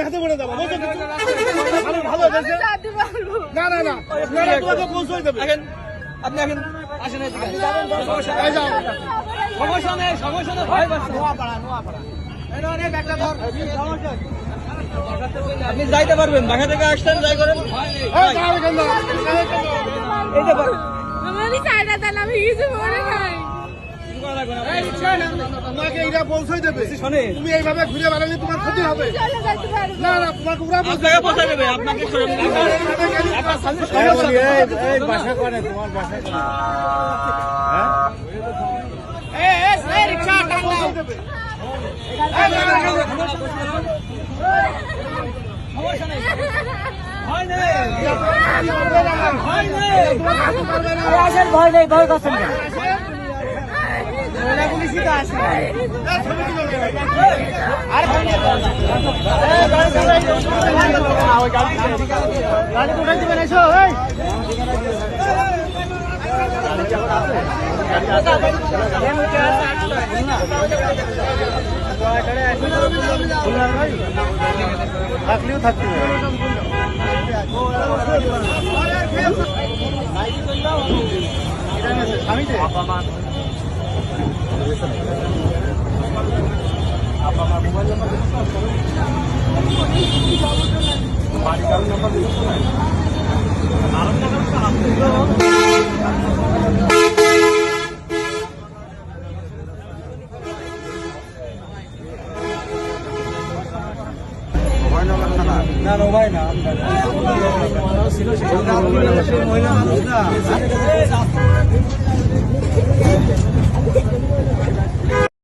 হাতে পড়ে যাবো না না না তোমাকে পৌঁছে দেবে। আপনি এখন আসেন, সমস্যা নেই, সমস্যা নেই, ভয় পাচ্ছে। আপনি যাইতে পারবেন, বাসা থেকে আসতেন, যাই করেন। তোমাকে এইটা পৌঁছে দেবে, তুমি এইভাবে ঘুরে বেড়ালে তোমার ক্ষতি হবে। না না, তোমাকে পৌঁছে দেবে। আপনাকে বাসা করে, তোমার বাসা ভয় নেই, ভয় করছেন গাড়ি উঠাই দিবেন, এসো। থাকলেও থাকতে মোবাইল না ভাই না ছিল মহিলা মানুষ না।